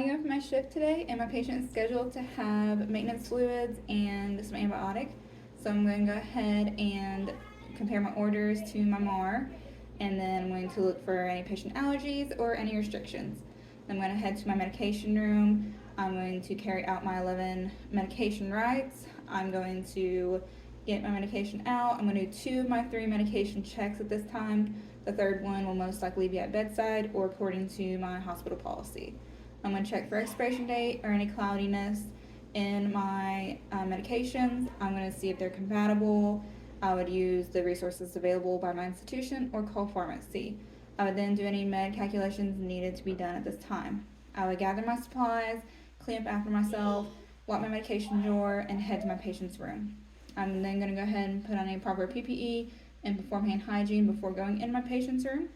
Logging up my shift today, and my patient is scheduled to have maintenance fluids and some antibiotic. So I'm going to go ahead and compare my orders to my MAR, and then I'm going to look for any patient allergies or any restrictions. I'm going to head to my medication room. I'm going to carry out my 11 medication rights. I'm going to get my medication out. I'm going to do 2 of my 3 medication checks at this time. The third one will most likely be at bedside or according to my hospital policy. I'm going to check for expiration date or any cloudiness in my medications. I'm going to see if they're compatible. I would use the resources available by my institution or call pharmacy. I would then do any med calculations needed to be done at this time. I would gather my supplies, clean up after myself, lock my medication drawer, and head to my patient's room. I'm then going to go ahead and put on a proper PPE and perform hand hygiene before going in my patient's room.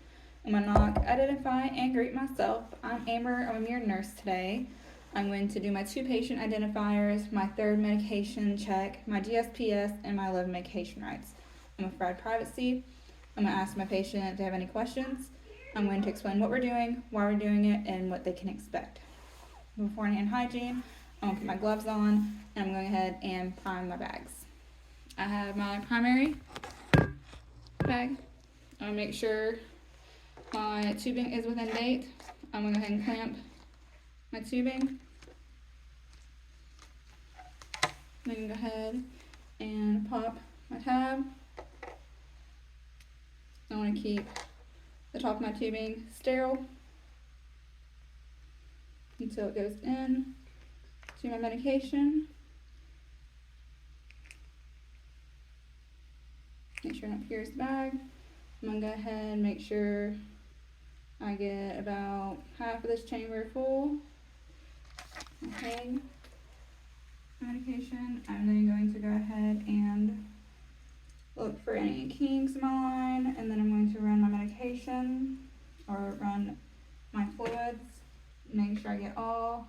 I'm going to knock, identify, and greet myself. I'm Amber. I'm a mirror nurse today. I'm going to do my 2 patient identifiers, my 3rd medication check, my GSPS, and my 11 medication rights. I'm going to provide privacy. I'm going to ask my patient if they have any questions. I'm going to explain what we're doing, why we're doing it, and what they can expect. Before hand hygiene, I'm going to put my gloves on, and I'm going ahead and prime my bags. I have my primary bag. I'll make sure my tubing is within date. I'm going to go ahead and clamp my tubing. Then go ahead and pop my tab. I want to keep the top of my tubing sterile until it goes in to my medication. Make sure I don't pierce the bag. I'm going to go ahead and make sure I get about half of this chamber full. Okay. Medication. I'm then going to go ahead and look for any kinks in my line, and then I'm going to run my medication or run my fluids. Make sure I get all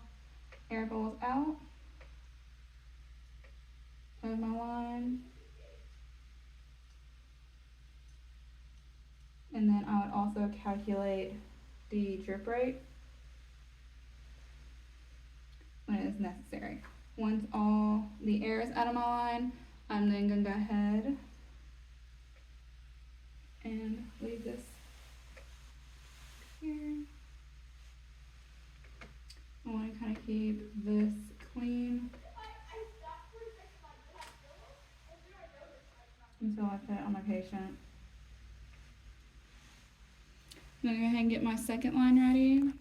air bubbles out of my line. And then I would also calculate the drip rate when it is necessary. Once all the air is out of my line, I'm then going to go ahead and leave this here. I want to kind of keep this clean until I put it on my patient. I'm going to go ahead and get my second line ready.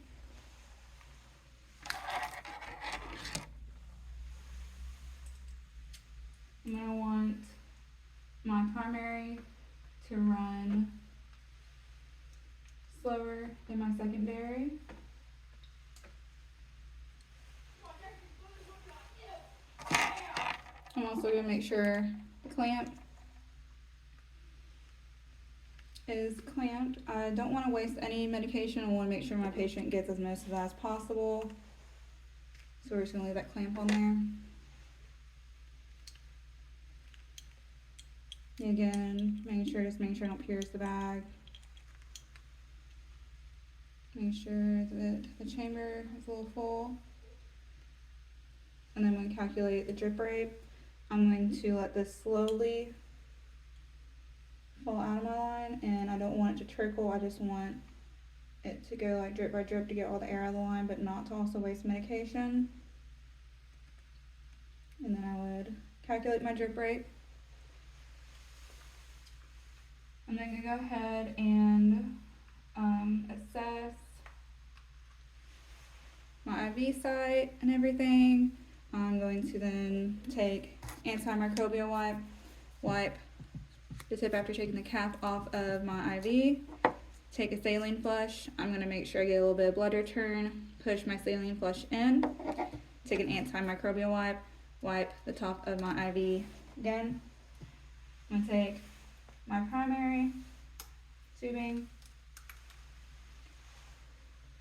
I'm going to want my primary to run slower than my secondary. I'm also going to make sure the clamp is clamped. I don't want to waste any medication. I want to make sure my patient gets as most of that as possible. So we're just going to leave that clamp on there. Again, making sure I don't pierce the bag. Make sure that the chamber is a little full. And then when we calculate the drip rate, I'm going to let this slowly fall out of my line, and I don't want it to trickle. I just want it to go like drip by drip to get all the air out of the line, but not to also waste medication. And then I would calculate my drip rate. I'm then going to go ahead and assess my IV site and everything. I'm going to then take antimicrobial wipe the tip after taking the cap off of my IV. Take a saline flush. I'm going to make sure I get a little bit of blood return. Push my saline flush in. Take an antimicrobial wipe the top of my IV again. I'm going to take my primary tubing,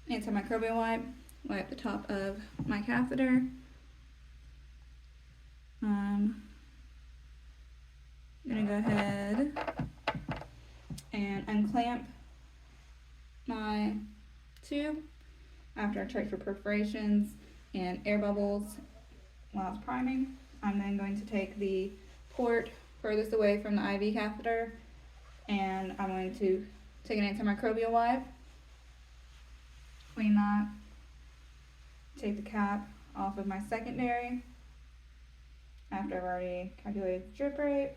antimicrobial wipe the top of my catheter. I'm gonna go ahead and unclamp my tube. After I checked for perforations and air bubbles while I was priming, I'm then going to take the port furthest away from the IV catheter, and I'm going to take an antimicrobial wipe, clean that, take the cap off of my secondary after I've already calculated the drip rate.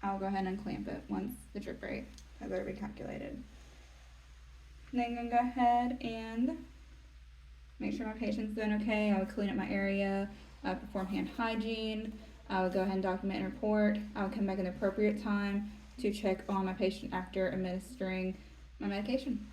I'll go ahead and clamp it once the drip rate has already been calculated. Then I'm going to go ahead and make sure my patient's doing okay. I would clean up my area, perform hand hygiene. I would go ahead and document and report. I would come back at the appropriate time to check on my patient after administering my medication.